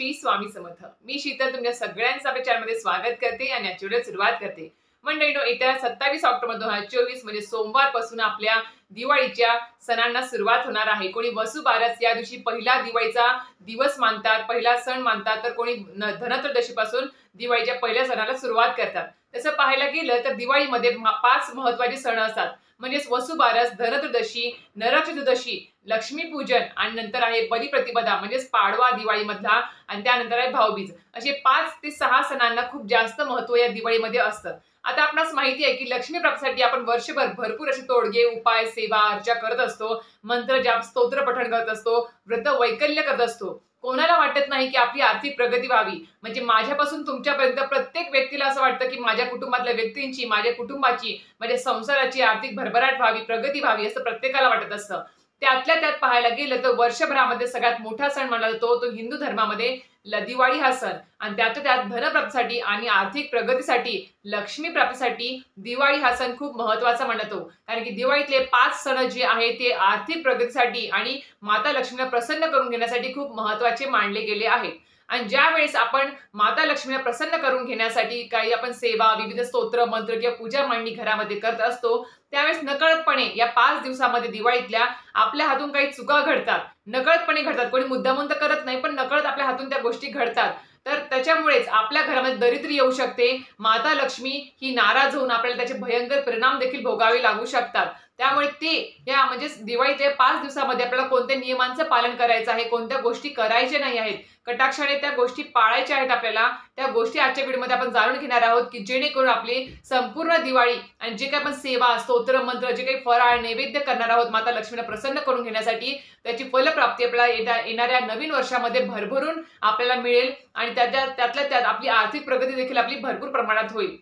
श्री स्वामी समर्थ। मी शीतल तुमच्या सगळ्यांचं आपल्या चॅनलमध्ये स्वागत करते आणि आजची व्हिडिओ सुरुवात करते। मंडळींनो, येत्या 27 ऑक्टोबर 2024 म्हणजे सोमवारपासून आपल्या दिवाळीच्या सणांना सुरुवात होणार आहे। कोणी वसुबारस या दिवशी पहिला दिवाळीचा दिवस मानतात, पहिला सण मानतात, तर कोणी धनत्रयोदशीपासून दिवाळीच्या पहिल्या सणाला सुरुवात करतात। तसं पाहायला गेलं तर दिवाळीमध्ये 5 महत्त्वाचे सण असतात, म्हणजे वसुबारस, धनत्रयोदशी, नरक चतुर्दशी, लक्ष्मीपूजन आणि नंतर आहे बलिप्रतिपदा म्हणजे पाडवा दिवाळीमधला, आणि त्यानंतर आहे भाऊबीज। असे 5 ते 6 सणांना खूप जास्त महत्त्व या दिवाळीमध्ये असतं। आता आपणास माहिती आहे की लक्ष्मी प्राप्तीसाठी आपण वर्षभर भरपूर असे तोडगे, उपाय, सेवा, अर्चा करत असतो, मंत्र जाप, स्तोत्र पठण करत असतो, व्रत वैकल्य करत असतो। कोणाला वाटत नाही की आपली आर्थिक प्रगती व्हावी, म्हणजे माझ्यापासून तुमच्यापर्यंत प्रत्येक व्यक्तीला असं वाटतं की माझ्या कुटुंबातल्या व्यक्तींची, माझ्या कुटुंबाची, माझ्या संसाराची आर्थिक भरभराट व्हावी, प्रगती व्हावी असं प्रत्येकाला वाटत असतं। त्यातल्या त्यात पाहायला गेलं तर वर्षभरामध्ये सगळ्यात मोठा सण मानला जातो तो हिंदू धर्मामध्ये दिवाळी हा सण, आणि त्यातल्या त्यात धनप्राप्तीसाठी आणि आर्थिक प्रगतीसाठी, लक्ष्मी प्राप्तीसाठी दिवाळी हा सण खूप महत्त्वाचा मानला जातो। कारण की दिवाळीतले 5 सण जे आहेत ते आर्थिक प्रगतीसाठी आणि माता लक्ष्मीला प्रसन्न करून घेण्यासाठी खूप महत्त्वाचे मानले गेले आहेत। आणि ज्या वेळेस आपण माता लक्ष्मीला प्रसन्न करून घेण्यासाठी काही आपण सेवा, विविध स्तोत्र, मंत्र किंवा पूजा मांडणी घरामध्ये करत असतो, त्यावेळेस नकळतपणे या 5 दिवसामध्ये दिवाळीतल्या आपल्या हातून काही चुका घडतात, नकळतपणे घडतात। कोणी मुद्दामून तर करत नाही, पण नकळत आपल्या हातून त्या गोष्टी घडतात। तर त्याच्यामुळेच आपल्या घरामध्ये दरिद्र येऊ शकते, माता लक्ष्मी ही नाराज होऊन आपल्याला त्याचे भयंकर परिणाम देखील भोगावे लागू शकतात। त्यामुळे या म्हणजे दिवाळीच्या 5 दिवसामध्ये आपल्याला कोणत्या नियमांचं पालन करायचं आहे, कोणत्या गोष्टी करायच्या नाही आहेत, कटाक्षाने त्या गोष्टी पाळायच्या आहेत आपल्याला, त्या गोष्टी आजच्या व्हिडिओमध्ये आपण जाणून घेणार आहोत की जेणेकरून आपली संपूर्ण दिवाळी आणि जे काही आपण सेवा, स्तोत्र, मंत्र, जे काही फराळ नैवेद्य करणार आहोत माता लक्ष्मीला प्रसन्न करून घेण्यासाठी, त्याची फलप्राप्ती आपल्याला येणाऱ्या नवीन वर्षामध्ये भरभरून आपल्याला मिळेल, आणि त्यातल्या त्यात आपली आर्थिक प्रगती देखील आपली भरपूर प्रमाणात होईल।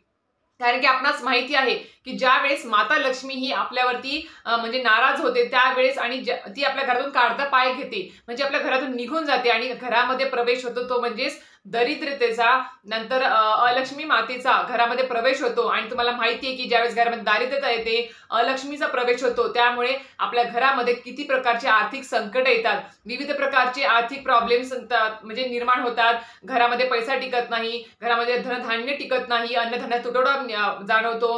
कारण की आपणास माहिती आहे की ज्या वेळेस माता लक्ष्मी ही आपल्यावरती म्हणजे नाराज होते त्यावेळेस, आणि ती आपल्या घरातून काढता पाय घेते, म्हणजे आपल्या घरातून निघून जाते आणि घरामध्ये प्रवेश होतो तो म्हणजेच दरिद्रतेचा, नंतर अलक्ष्मी मातेचा घरामध्ये प्रवेश होतो। आणि तुम्हाला माहिती आहे की ज्यावेळेस घरामध्ये दारिद्र्यता येते, अलक्ष्मीचा प्रवेश होतो, त्यामुळे आपल्या घरामध्ये किती प्रकारचे आर्थिक संकट येतात, विविध प्रकारचे आर्थिक प्रॉब्लेम्स म्हणजे निर्माण होतात। घरामध्ये पैसा टिकत नाही, घरामध्ये धनधान्य टिकत नाही, अन्नधान्य तुटवडा जाणवतो,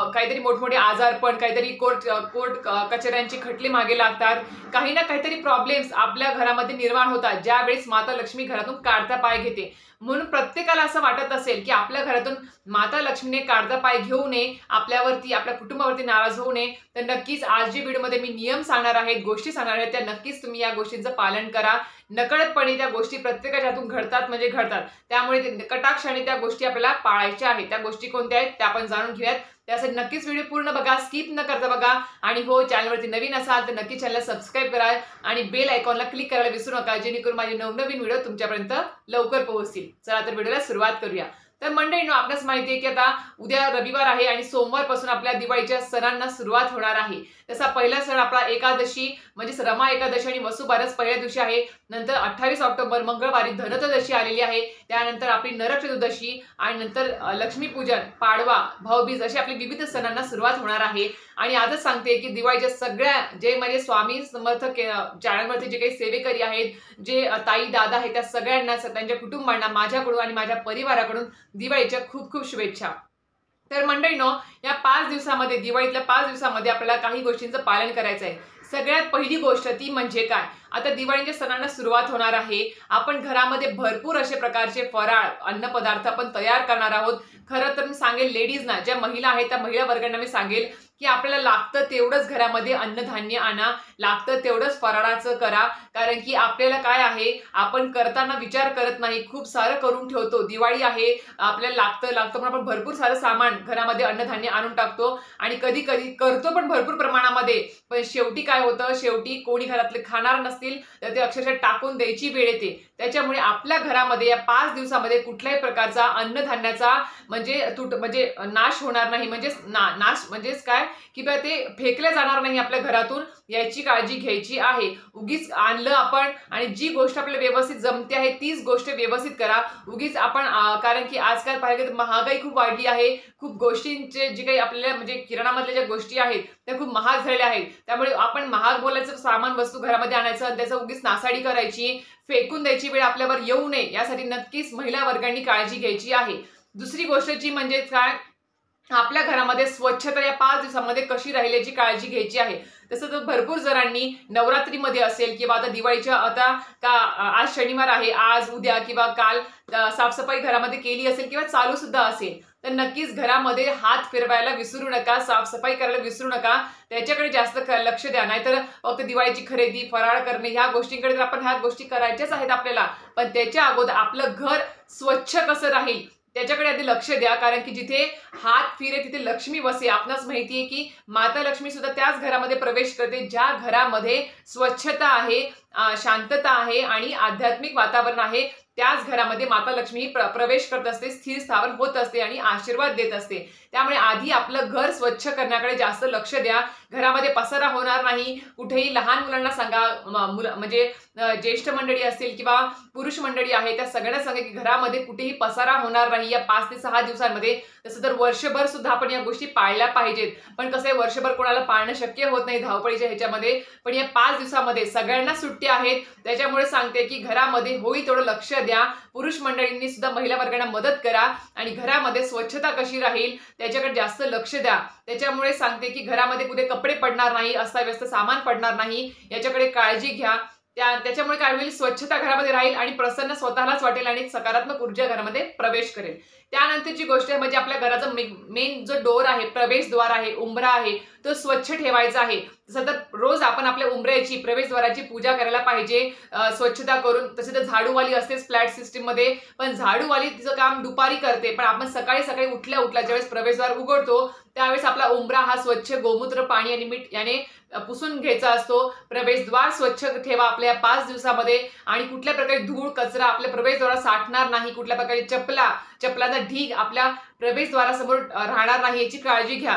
काहीतरी मोठमोठे आजारपण, काहीतरी कोर्ट कचऱ्यांची खटले मागे लागतात, काही ना काहीतरी प्रॉब्लेम्स आपल्या घरामध्ये निर्माण होतात ज्यावेळेस माता लक्ष्मी घरातून काढता पाय घेते। म्हणून प्रत्येकाला असं वाटत असेल की आपल्या घरातून माता लक्ष्मीने काढता पाय घेऊ नये, आपल्यावरती, आपल्या कुटुंबावरती नाराज होऊ नये, तर नक्कीच आज जी व्हिडिओमध्ये मी नियम सांगणार आहेत, गोष्टी सांगणार आहेत, त्या नक्कीच तुम्ही या गोष्टींचं पालन करा। नकळतपणे त्या गोष्टी प्रत्येकाच्या हातून घडतात म्हणजे घडतात, त्यामुळे कटाक्षाने त्या गोष्टी आपल्याला पाळायच्या आहेत। त्या गोष्टी कोणत्या आहेत त्या आपण जाणून घेऊयात। त्यासाठी नक्कीच व्हिडिओ पूर्ण बघा, स्किप न करता बघा, आणि हो, चॅनलवरती नवीन असाल तर नक्की चॅनलला सबस्क्राईब करा आणि बेल आयकॉनला क्लिक करायला विसरू नका, जेणेकरून माझे नवनवीन व्हिडिओ तुमच्यापर्यंत लवकर पोहोचतील। चला तर व्हिडिओला सुरुवात करूया। तर मंडळींनो, आपल्यास माहिती आहे की आता उद्या रविवार आहे आणि सोमवारपासून आपल्या दिवाळीच्या सणांना सुरुवात होणार आहे। तसा पहिला सण आपला एकादशी म्हणजे रमा एकादशी आणि वसुबारस पहिल्या दिवशी आहे। नंतर 28 ऑक्टोबर मंगळवारी धनत्रयोदशी आलेली आहे, त्यानंतर आपली नरक चतुर्दशी, आणि नंतर लक्ष्मीपूजन, पाडवा, भाऊबीज अशी आपली विविध सणांना सुरुवात होणार आहे। आणि आजच सांगते की दिवाळीच्या सगळ्या जे माझे स्वामी समर्थ चॅनलवरती जे काही सेवेकरी आहेत, जे ताई दादा आहेत, त्या सगळ्यांना, त्यांच्या कुटुंबांना माझ्याकडून आणि माझ्या परिवाराकडून दिवाळीच्या खूप खूप शुभेच्छा। तर मंडळींनो, या 5 दिवसामध्ये, दिवाळीतल्या 5 दिवसामध्ये आपल्याला काही गोष्टींचं पालन करायचं आहे। सगळ्यात पहिली गोष्ट ती म्हणजे काय, आता दिवाळीच्या सणांना सुरुवात होणार आहे, आपण घरामध्ये भरपूर असे प्रकारचे फराळ, अन्नपदार्थ आपण तयार करणार आहोत। खरं तर मी सांगेल लेडीजना, ज्या महिला आहेत त्या महिला वर्गांना मी सांगेल की आपल्याला लागतं तेवढंच घरामध्ये अन्नधान्य आणा, लागतं तेवढंच फराळाचं करा। कारण की आपल्याला काय आहे, आपण करताना विचार करत नाही, खूप सारं करून ठेवतो, दिवाळी आहे आपल्याला लागतं पण आपण भरपूर सारं सामान घरामध्ये अन्नधान्य आणून टाकतो, आणि कधी कधी करतो पण भरपूर प्रमाणामध्ये, पण शेवटी काय होतं, शेवटी कोणी घरातले खाणार नसतील तर ते अक्षरशः टाकून द्यायची वेळ येते। त्याच्यामुळे आपल्या घरामध्ये या 5 दिवसामध्ये कुठल्याही प्रकारचा अन्नधान्याचा म्हणजे नाश होणार नाही, म्हणजेच नाश म्हणजेच काय, की बा ते फेकले जाणार नाही आपल्या घरातून, याची काळजी घ्यायची आहे. उगीच आणलं आपण आणि जी गोष्ट आपल्याला व्यवस्थित जमते आहे तीच गोष्ट व्यवस्थित करा. उगीच आपण कारण की आजकाल पाहिलं तर महागाई खूप वाढली आहे. खूप गोष्टींचे जे काही आपल्याला म्हणजे किराणामधल्या ज्या गोष्टी आहेत त्या खूप महाग झालेल्या आहेत. त्यामुळे आपण महाग बोलायचं सामान वस्तू घरामध्ये आणायचं आणि त्याचं उगीच नासाडी करायची, फेकून द्यायची वेळ आपल्यावर येऊ नये यासाठी नक्कीच महिला वर्गांनी काळजी घ्यायची आहे. दुसरी गोष्ट जी म्हणजे काय, आपल्या घरामध्ये स्वच्छता या 5 दिवसांमध्ये कशी राहील याची काळजी घ्यायची आहे. तसं तर भरपूर जणांनी नवरात्रीमध्ये असेल किंवा आता दिवाळीच्या आता का आज शनिवार आहे, आज उद्या किंवा काल साफसफाई घरामध्ये केली असेल किंवा चालू सुद्धा असेल तर नक्कीच घरामध्ये हात फिरवायला विसरू नका, साफसफाई करायला विसरू नका. त्याच्याकडे जास्त लक्ष द्या. नाहीतर फक्त दिवाळीची खरेदी, फराळ करणे ह्या गोष्टींकडे तर आपण ह्या गोष्टी करायच्याच आहेत आपल्याला, पण त्याच्या अगोदर आपलं घर स्वच्छ कसं राहील त्याच्याकडे आधी लक्ष द्या. कारण की जिथे हात फिरे तिथे लक्ष्मी वसे. आपणास माहिती आहे की माता लक्ष्मी सुद्धा त्याच घरामध्ये प्रवेश करते ज्या घरामध्ये स्वच्छता आहे, शांतता आहे आणि आध्यात्मिक वातावरण आहे. त्याच घरामध्ये माता लक्ष्मी ही प्रवेश करत असते, स्थिर स्थावर होत असते आणि आशीर्वाद देत असते. त्यामुळे आधी आपलं घर स्वच्छ करण्याकडे जास्त लक्ष द्या. घरामध्ये पसारा होणार नाही. कुठेही लहान मुलांना सांगा, म्हणजे ज्येष्ठ मंडळी असतील किंवा पुरुष मंडळी आहे त्या सगळ्यांना सांगा की घरामध्ये कुठेही पसारा होणार नाही या 5 ते 6 दिवसांमध्ये. तसं तर वर्षभर सुद्धा आपण या गोष्टी पाळल्या पाहिजेत. पण कसं आहे, वर्षभर कोणाला पाळणं शक्य होत नाही धावपळीच्या ह्याच्यामध्ये. पण या 5 दिवसामध्ये सगळ्यांना सुट्टी आहेत. त्याच्यामुळे सांगते की घरामध्ये होईल तेवढं लक्ष द्या. पुरुष मंडळींनी सुद्धा महिला वर्गांना मदत करा आणि घरामध्ये स्वच्छता कशी राहील त्याच्याकडे जास्त लक्ष द्या. त्याच्यामुळे सांगते की घरामध्ये कुठे कपडे पडणार नाही, अस्ताव्यस्त सामान पडणार नाही याच्याकडे काळजी घ्या. त्याच्यामुळे काय होईल, स्वच्छता घरामध्ये राहील आणि प्रसन्न स्वतःलाच वाटेल आणि सकारात्मक ऊर्जा घरामध्ये प्रवेश करेल. त्यानंतरची गोष्ट आहे म्हणजे आपल्या घराचा मेन जो डोर आहे, प्रवेशद्वार आहे, उंबरा आहे तो स्वच्छ ठेवायचा आहे. तसं तर रोज आपण आपल्या उंबऱ्याची, प्रवेशद्वाराची पूजा करायला पाहिजे स्वच्छता करून. तसे तर झाडूवाली असतेच फ्लॅट सिस्टीम मध्ये, पण झाडूवाली तिचं काम दुपारी करते. पण आपण सकाळी सकाळी उठल्या ज्यावेळेस प्रवेशद्वार उघडतो त्यावेळेस आपला उंबरा हा स्वच्छ गोमूत्र, पाणी आणि मीठ याने पुसून घ्यायचा असतो. प्रवेशद्वार स्वच्छ ठेवा आपल्या 5 दिवसामध्ये आणि कुठल्या प्रकारे धूळ कचरा आपल्या प्रवेशद्वारात साठणार नाही. कुठल्या प्रकारे चपलाचा ढीग आपल्या प्रवेशद्वारासमोर राहणार नाही याची काळजी घ्या.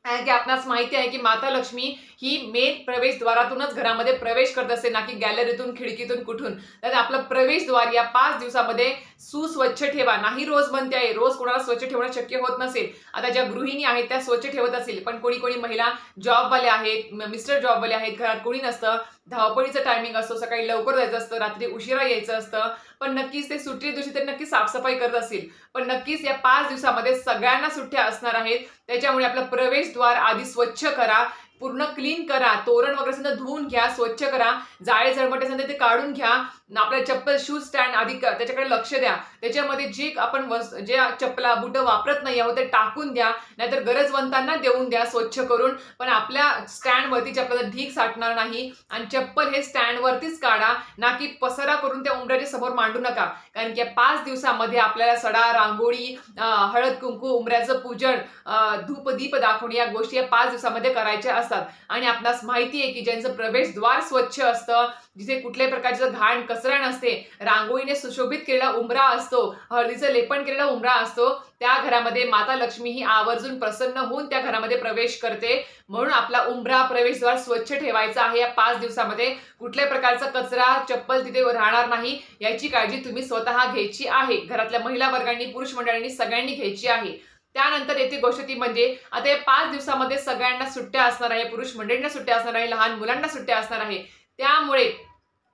कारण की आपणास माहिती आहे की माता लक्ष्मी ही मेन प्रवेशद्वारातूनच घरामध्ये प्रवेश करत असते, ना की गॅलरीतून, खिडकीतून, कुठून. तर आपलं प्रवेशद्वार या 5 दिवसामध्ये सुस्वच्छ ठेवा. नाही रोज बनते आहे, रोज कोणाला स्वच्छ ठेवणं शक्य होत नसेल. आता ज्या गृहिणी आहेत त्या स्वच्छ ठेवत असेल, पण कोणी महिला जॉबवाले आहेत, मिस्टर जॉबवाले आहेत, घरात कोणी नसतं, धावपळीचं टायमिंग असतो, सकाळी लवकर जायचं असतं, रात्री उशिरा यायचं असतं, पण नक्कीच ते सुट्टी दिवशी तर नक्कीच साफसफाई करत असतील. पण नक्कीच या 5 दिवसामध्ये सगळ्यांना सुट्ट्या असणार आहेत. त्याच्यामुळे आपला प्रवेशद्वार आधी स्वच्छ करा, पूर्ण क्लीन करा, तोरण वगैरे सुद्धा धुवून घ्या, स्वच्छ करा, जाळे जळमटे असतील ते काढून घ्या. आपल्या चप्पल, शूज स्टँड आधी त्याच्याकडे लक्ष द्या. त्याच्यामध्ये जे आपण जे चप्पला बुट वापरत नाही आहोत ते टाकून द्या, नाहीतर गरजवंतांना देऊन द्या स्वच्छ करून. पण आपल्या स्टँडवरती चप्पलाचा ढीग साठणार नाही आणि चप्पल हे स्टँडवरतीच काढा, ना की पसारा करून त्या उंबऱ्याच्या समोर मांडू नका. कारण की 5 दिवसामध्ये आपल्याला सडा, रांगोळी, हळद कुंकू, उंबऱ्याचं पूजन, धूप दीप दाखवणे या गोष्टी या 5 दिवसामध्ये करायच्या असतात. आणि आपणास माहिती आहे की ज्यांचं प्रवेशद्वार स्वच्छ असतं, जिथे कुठल्याही प्रकारचं घाण कचरा नसते, रांगोळीने सुशोभित केलेला उंबरा असतो, हळदीचं लेपन केलेला उंबरा असतो, त्या घरामध्ये माता लक्ष्मी ही आवर्जून प्रसन्न होऊन त्या घरामध्ये प्रवेश करते. म्हणून आपला उंबरा, प्रवेशद्वार स्वच्छ ठेवायचा आहे. या 5 दिवसामध्ये कुठल्याही प्रकारचा कचरा, चप्पल तिथे राहणार नाही याची काळजी तुम्ही स्वतः घ्यायची आहे. घरातल्या महिला वर्गांनी, पुरुष मंडळांनी सगळ्यांनी घ्यायची आहे. त्यानंतर येते गोष्ट ती म्हणजे आता या 5 दिवसामध्ये सगळ्यांना सुट्ट्या असणार आहे, पुरुष मंडळींना सुट्ट्या असणार आहे, लहान मुलांना सुट्ट्या असणार आहे. त्यामुळे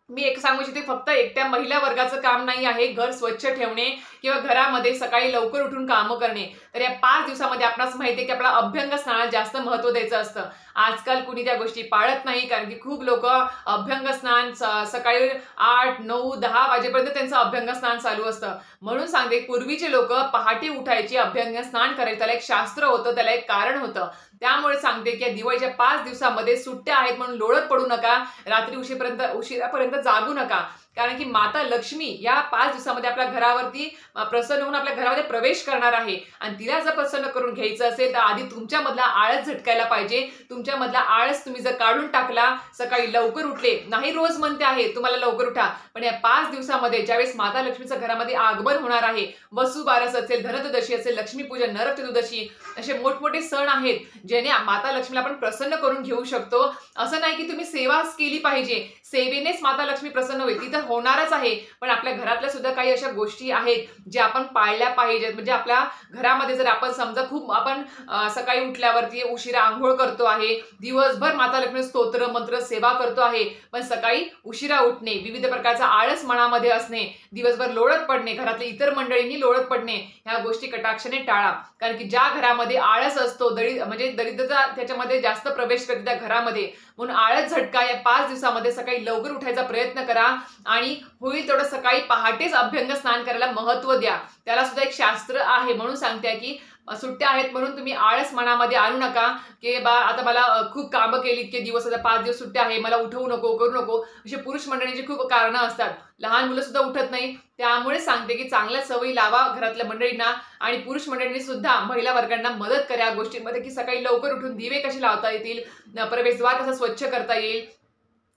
मी एक सांगू इच्छिते, फक्त एकट्या महिला वर्गाचं काम नाही आहे घर स्वच्छ ठेवणे किंवा घरामध्ये सकाळी लवकर उठून कामं करणे. तर या 5 दिवसामध्ये आपणास माहिती आहे की आपला अभ्यंग स्नानाला जास्त महत्त्व द्यायचं असतं. आजकाल कुणी त्या गोष्टी पाळत नाही, कारण की खूप लोक अभ्यंग स्नान सकाळी 8, 9, 10 वाजेपर्यंत त्यांचं अभ्यंग स्नान चालू असतं. म्हणून सांगते, पूर्वीचे लोक पहाटे उठायची, अभ्यंग स्नान करायचं, त्याला एक शास्त्र होतं, त्याला एक कारण होतं. त्यामुळे सांगते की दिवाळीच्या 5 दिवसामध्ये सुट्ट्या आहेत म्हणून लोळत पडू नका, रात्री उशिरापर्यंत जागू नका. कारण की माता लक्ष्मी या 5 दिवसामध्ये आपल्या घरावरती प्रसन्न होऊन आपल्या घरामध्ये प्रवेश करणार आहे आणि तिला जर प्रसन्न करून घ्यायचं असेल तर आधी तुमच्यामधला आळस झटकायला पाहिजे। तुमच्यामधला आळस तुम्ही जर काढून टाकला, सकाळी लवकर उठले, नाही रोज म्हणते आहे तुम्हाला लवकर उठा, पण या 5 दिवसामध्ये ज्यावेळेस माता लक्ष्मीचं घरामध्ये आगमन होणार आहे, वसुबारस असेल, धनत्रयोदशी असेल, लक्ष्मीपूजन, नरक चतुर्दशी असे मोठमोठे सण आहेत ज्याने माता लक्ष्मीला आपण प्रसन्न करून घेऊ शकतो। असं नाही की तुम्ही सेवाच केली पाहिजे, सेवेनेच माता लक्ष्मी प्रसन्न होईल, ती तर होणारच आहे, पण आपल्या घरातल्या सुद्धा काही अशा गोष्टी आहेत ज्या आपण पाळल्या पाहिजेत। म्हणजे आपल्या घरामध्ये जर आपण समजा खूप आपण सकाळी उठल्यावरती उशिरा आंघोळ करतो आहे, दिवसभर माता लक्ष्मी स्तोत्र मंत्र सेवा करतो आहे, पण सकाळी उशिरा उठणे, विविध प्रकारचा आळस मनामध्ये असणे, दिवसभर लोळत पडणे, घरातल्या इतर मंडळींनी लोळत पडणे, ह्या गोष्टी कटाक्षाने टाळा। कारण की ज्या घरामध्ये आळस असतो, म्हणजे दरिद्रता त्याच्यामध्ये जास्त प्रवेश करते त्या घरामध्ये, म्हणून आळस झटका या 5 दिवसामध्ये सकाळी लवकर उठायचा प्रयत्न करा आणि होईल तेवढं सकाळी पहाटेच अभ्यंग स्नान करायला महत्त्व द्या। त्याला सुद्धा एक शास्त्र आहे, म्हणून सांगते की सुट्ट्या आहेत म्हणून तुम्ही आळस मनामध्ये आणू नका की बा आता मला खूप कामं केली इतके दिवस, आता 5 दिवस सुट्ट्या आहे, मला उठवू नको, करू नको, असे पुरुष मंडळींची खूप कारणं असतात। लहान मुलं सुद्धा उठत नाही, त्यामुळे सांगते की चांगल्या सवयी लावा घरातल्या मंडळींना आणि पुरुष मंडळींनी सुद्धा महिला वर्गांना मदत करा या गोष्टींमध्ये की सकाळी लवकर उठून दिवे कसे लावता येतील, प्रवेशद्वार कसं स्वच्छ करता येईल,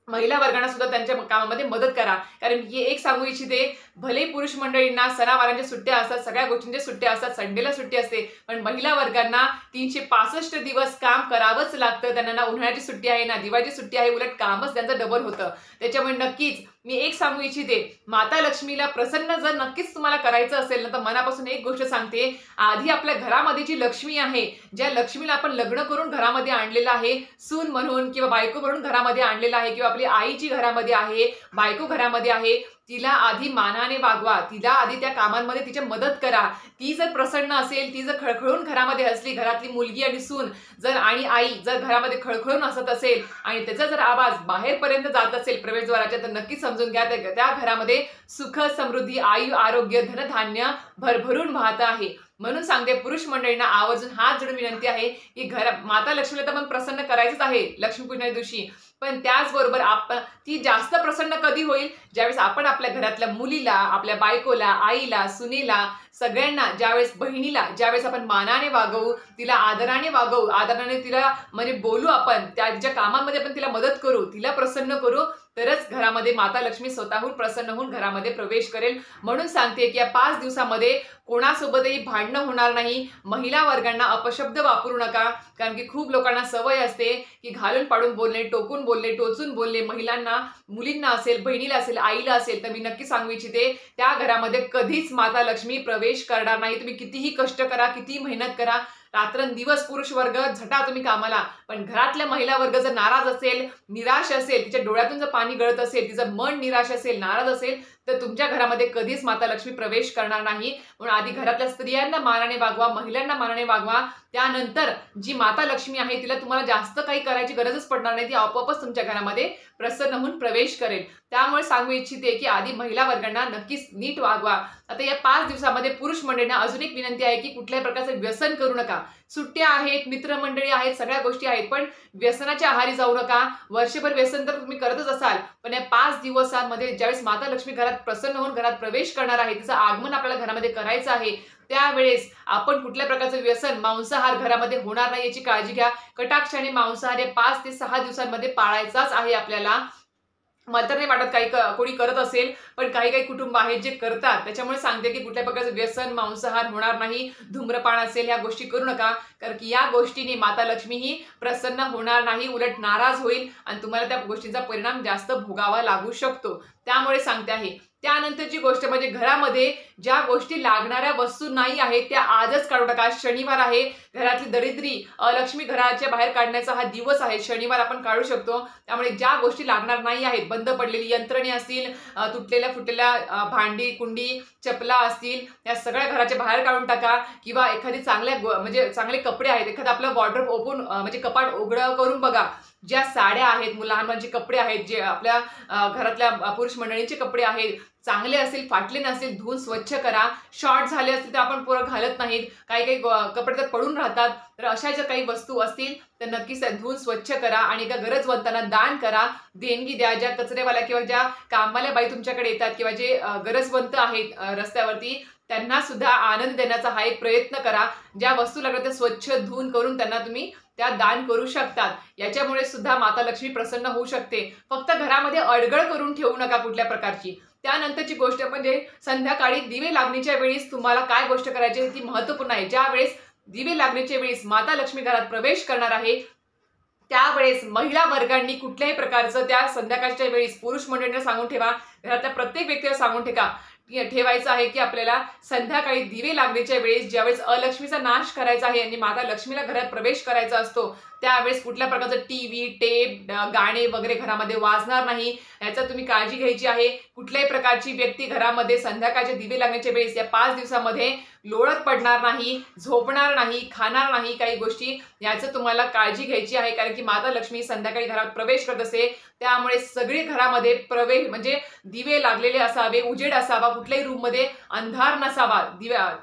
महिला वर्गांना सुद्धा त्यांच्या कामामध्ये मदत करा। कारण मी एक सांगू इच्छिते, भले पुरुष मंडळींना सणावारांच्या सुट्ट्या असतात, सगळ्या गोष्टींच्या सुट्ट्या असतात, संडेला सुट्टी असते, पण महिला वर्गांना 365 दिवस काम करावंच लागतं। त्यांना ना उन्हाळ्याची सुट्टी आहे ना दिवाळीची सुट्टी आहे, उलट कामच त्यांचं डबल होतं। त्याच्यामुळे नक्कीच मी एक सांगू इच्छिते, माता लक्ष्मीला प्रसन्न जर नक्कीच तुम्हाला करायचं असेल ना तर मनापासून एक गोष्ट सांगते, आधी आपल्या घरामध्ये जी लक्ष्मी आहे, ज्या लक्ष्मीला आपण लग्न करून घरामध्ये आणलेलं आहे, सून म्हणून किंवा बायको म्हणून घरामध्ये आणलेलं आहे, किंवा आपली आईची घरामध्ये आहे, बायको घरामध्ये आहे, तिला आधी मानाने वागवा, तिला आधी त्या कामांमध्ये तिची मदत करा। ती जर प्रसन्न असेल, ती जर खळखळून घरामध्ये हसली, घरातली मुलगी आणि सून जर आणि आई जर घरामध्ये खळखळून हसत असेल आणि त्याचा जर आवाज बाहेरपर्यंत जात असेल प्रवेशद्वाराच्या, तर नक्कीच समजून घ्या त्या घरामध्ये सुख, समृद्धी, आयु, आरोग्य, धनधान्य भरभरून वाहत आहे। म्हणून सांगते पुरुष मंडळींना आवर्जून हात जोडून विनंती आहे की माता लक्ष्मीला तर आपण प्रसन्न करायचंच आहे लक्ष्मीपूजनाच्या दिवशी, पण त्याचबरोबर आपण ती जास्त प्रसन्न कधी होईल, ज्यावेळेस आपण आपल्या घरातल्या मुलीला, आपल्या बायकोला, आईला, सुनेला, सगळ्यांना, ज्यावेळेस बहिणीला ज्यावेळेस आपण मानाने वागवू, तिला आदराने वागवू, आदराने तिला म्हणजे बोलू, आपण तिच्या कामामध्ये आपण तिला मदत करू, तिला प्रसन्न करू, तरच घरामध्ये माता लक्ष्मी स्वतःहून प्रसन्न होऊन घरामध्ये प्रवेश करेल। म्हणून सांगते की या 5 दिवसामध्ये कोणासोबतही भांडणं होणार नाही, महिला वर्गांना अपशब्द वापरू नका, कारण की खूप लोकांना सवय असते की घालून पाडून बोलणे, टोकून बोलणे, टोचून बोलणे, महिलांना, मुलींना असेल, बहिणीला असेल, आईला असेल, तर मी नक्की सांगू इच्छिते त्या घरामध्ये कधीच माता लक्ष्मी प्रवेश करणार नाही। तुम्ही कितीही कष्ट करा, कितीही मेहनत करा, रात्रंदिवस पुरुष वर्ग झटा तुम्ही कामाला, पण घरातल्या महिला वर्ग जर नाराज असेल, निराश असेल, तिच्या डोळ्यातून जर पाणी गळत असेल, तिचं मन निराश असेल, नाराज असेल, तर तुमच्या घरामध्ये कधीच माता लक्ष्मी प्रवेश करणार नाही। म्हणून आधी घरातल्या स्त्रियांना मानाने वागवा, महिलांना मानाने वागवा, त्यानंतर जी माता लक्ष्मी आहे तिला तुम्हाला जास्त काही करायची गरजच पडणार नाही, ती आपोआपच तुमच्या घरामध्ये प्रसन्न होऊन प्रवेश करेल। त्यामुळे सांगू इच्छिते की आधी महिला वर्गांना नक्कीच नीट वागवा। आता या 5 दिवसामध्ये पुरुष मंडळींना अजून एक विनंती आहे की कुठल्याही प्रकारचं व्यसन करू नका। सुट्ट्या आहेत, मित्रमंडळी आहेत, सगळ्या गोष्टी आहेत, पण व्यसनाच्या आहारी जाऊ नका। वर्षभर व्यसन तर तुम्ही करतच असाल, पण या 5 दिवसांमध्ये ज्यावेळेस माता लक्ष्मी घरात प्रसन्न होऊन घरात प्रवेश करणार आहे, तिचं आगमन आपल्याला घरामध्ये करायचं आहे, त्यावेळेस आपण कुठल्या प्रकारचं व्यसन, मांसाहार घरामध्ये होणार नाही याची काळजी घ्या। कटाक्षाने मांसाहार हे 5 ते 6 दिवसांमध्ये पाळायचाच आहे आपल्याला। मला तर नाही वाटत काही कोणी करत असेल, पण काही काही कुटुंब आहेत जे करतात, त्याच्यामुळे सांगते की कुठल्या प्रकारचं व्यसन, मांसाहार होणार नाही, धूम्रपान असेल, ह्या गोष्टी करू नका, कारण की या गोष्टीने माता लक्ष्मी ही प्रसन्न होणार नाही, उलट नाराज होईल आणि तुम्हाला त्या गोष्टींचा परिणाम जास्त भोगावा लागू शकतो। त्यामुळे सांगते आहे। त्यानंतरची गोष्ट म्हणजे घरामध्ये ज्या गोष्टी लागणाऱ्या वस्तू नाही आहेत त्या आजच काढू टाका। शनिवार आहे, घरातली दरिद्री, लक्ष्मी घराच्या बाहेर काढण्याचा हा दिवस आहे, शनिवार आपण काढू शकतो। त्यामुळे ज्या गोष्टी लागणार नाही आहेत, बंद पडलेली यंत्रणे असतील, तुटलेल्या फुटलेल्या भांडी कुंडी, चपला असतील, या सगळ्या घराच्या बाहेर काढून टाका, किंवा एखादी म्हणजे चांगले कपडे आहेत, एखादं आपलं वॉर्डरोब ओपन म्हणजे कपाट उघडं करून बघा, ज्या साड्या आहेत, लहान मुलांचे कपडे आहेत, जे आपल्या घरातल्या पुरुष मंडळींचे कपडे आहेत, चांगले असतील, फाटले नसतील, धुवून स्वच्छ करा. शॉर्ट झाले असतील तर आपण पुरं घालत नाहीत. काही कपडे तर पडून राहतात. तर अशा ज्या काही वस्तू असतील तर नक्कीच त्या धुवून स्वच्छ करा आणि एका गरजवंतांना दान करा, देणगी द्या. ज्या कचरेवाल्या किंवा ज्या कामवाल्या बाई तुमच्याकडे येतात किंवा जे गरजवंत आहेत रस्त्यावरती, त्यांना सुद्धा आनंद देण्याचा हा एक प्रयत्न करा. ज्या वस्तू लागतात त्या स्वच्छ धुवून करून त्यांना तुम्ही त्या दान करू शकतात. याच्यामुळे सुद्धा माता लक्ष्मी प्रसन्न होऊ शकते. फक्त घरामध्ये अडगळ करून ठेवू नका कुठल्या प्रकारची. त्यानंतरची गोष्ट म्हणजे संध्याकाळी दिवे लागणीच्या वेळेस तुम्हाला काय गोष्ट करायची ती महत्त्वपूर्ण आहे. ज्या वेळेस दिवे लागणीच्या वेळेस माता लक्ष्मी घरात प्रवेश करणार आहे, त्यावेळेस महिला वर्गांनी कुठल्याही प्रकारचं त्या संध्याकाळच्या वेळेस पुरुष मंडळींना सांगून ठेवा, घरातल्या प्रत्येक व्यक्तीला सांगून ठेवायचं आहे की आपल्याला संध्याकाळी दिवे लागण्याच्या वेळेस ज्यावेळेस अलक्ष्मीचा नाश करायचा आहे आणि माता लक्ष्मीला घरात प्रवेश करायचा असतो, त्यावेळेस कुठल्या प्रकारचं टीव्ही, टेप, गाणे वगैरे घरामध्ये वाजणार नाही, याचा तुम्ही काळजी घ्यायची आहे. कुठल्याही प्रकारची व्यक्ती घरामध्ये संध्याकाळचे दिवे लागण्याच्या वेळेस या 5 दिवसामध्ये लोळत पडणार नाही, झोपणार नाही, खाणार नाही काही गोष्टी, याचं तुम्हाला काळजी घ्यायची आहे. कारण की माता लक्ष्मी संध्याकाळी घरात प्रवेश करत असते, त्यामुळे सगळी घरामध्ये प्रवेश म्हणजे दिवे लागलेले असावे, उजेड असावा, कुठल्याही रूममध्ये अंधार नसावा.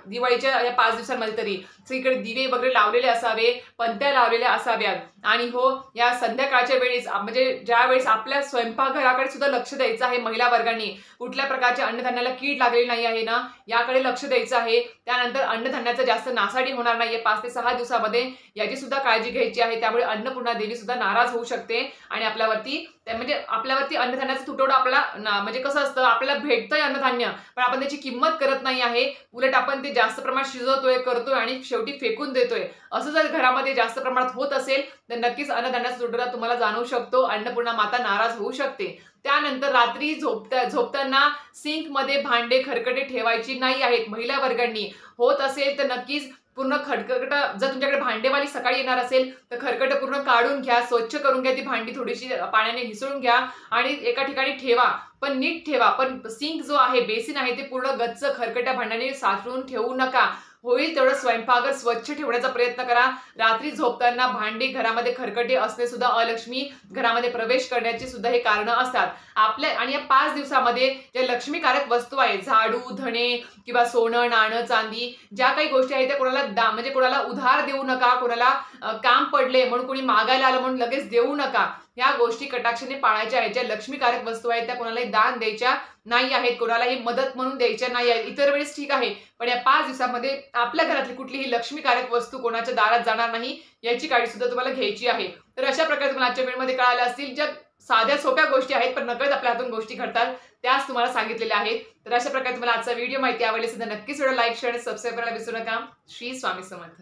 दिवाळीच्या या 5 दिवसांमध्ये तरी सगळीकडे दिवे वगैरे लावलेले असावे, पंत्या लावलेल्या असाव्यात. आणि हो, या संध्याकाळच्या वेळेस म्हणजे ज्या वेळेस आपल्या स्वयंपाकघराकडे सुद्धा लक्ष द्यायचं आहे महिला वर्गांनी. कुठल्या प्रकारच्या अन्नधान्याला कीड लागलेली नाही आहे ना, याकडे लक्ष द्यायचं आहे. त्यानंतर अन्नधान्याचा जास्त नासाडी होणार नाहीये 5 ते 6 दिवसामध्ये, याची सुद्धा काळजी घ्यायची आहे. त्यामुळे अन्नपूर्णा देवी सुद्धा नाराज होऊ शकते आणि आपल्यावरती अन्नधान्याचा तुटवडा आपल्याला म्हणजे कसं असतं, आपल्याला भेटतंय अन्नधान्य पण आपण त्याची किंमत करत नाही आहे. उलट आपण ते जास्त प्रमाणात शिजवतोय, करतोय आणि शेवटी फेकून देतोय. असं जर घरामध्ये जास्त प्रमाणात होत असेल तर नक्कीच अन्नधान्याचा तुटवडा तुम्हाला जाणवू शकतो. अन्नपूर्णा माता नाराज होऊ शकते. त्यानंतर रात्री झोपताना सिंकमध्ये भांडे खरकटे ठेवायची नाही आहेत महिला वर्गांनी. होत असेल तर नक्कीच पूर्ण खरकट, जर तुमच्याकडे भांडेवाली सकाळी येणार असेल तर खरकट पूर्ण काढून घ्या, स्वच्छ करून घ्या, ती भांडी थोडीशी पाण्याने हिसळून घ्या आणि एका ठिकाणी ठेवा. पण नीट ठेवा. पण सिंक जो आहे, बेसिन आहे, ते पूर्ण गच्च खरकट्या भांड्याने साचवून ठेवू नका. होईल तेवढं स्वयंपाकघर स्वच्छ ठेवण्याचा प्रयत्न करा. रात्री झोपताना भांडी घरामध्ये खरकटे असणे सुद्धा अलक्ष्मी घरामध्ये प्रवेश करण्याची सुद्धा हे कारणं असतात. आणि या 5 दिवसामध्ये ज्या लक्ष्मीकारक वस्तू आहेत, झाडू, धणे किंवा सोनं, नाणं, चांदी, ज्या काही गोष्टी आहेत त्या कोणाला म्हणजे कोणाला उधार देऊ नका. कोणाला काम पडले म्हणून कोणी मागायला आलं म्हणून लगेच देऊ नका. ह्या गोष्टी कटाक्षाने पाळायच्या आहेत. ज्या लक्ष्मीकारक वस्तू आहेत त्या कोणालाही दान द्यायच्या नाही आहेत, कोणालाही मदत म्हणून द्यायच्या नाही आहेत. इतर वेळेस ठीक आहे, पण या 5 दिवसामध्ये आपल्या घरातली कुठलीही लक्ष्मीकारक वस्तू कोणाच्या दारात जाणार नाही, याची काळजी सुद्धा तुम्हाला घ्यायची आहे. तर अशा प्रकारे तुम्हाला आजच्या व्हिडिओमध्ये कळाल्या असतील, ज्या साध्या सोप्या गोष्टी आहेत पण नकळत आपल्या हातून गोष्टी घडतात, त्याच तुम्हाला सांगितलेल्या आहेत. तर अशा प्रकारे तुम्हाला आजचा व्हिडिओ माहिती आवडली असेल तर नक्कीच व्हिडिओ लाईक, शेअर आणि सबस्क्राईब करायला विसरू नका. श्री स्वामी समर्थ.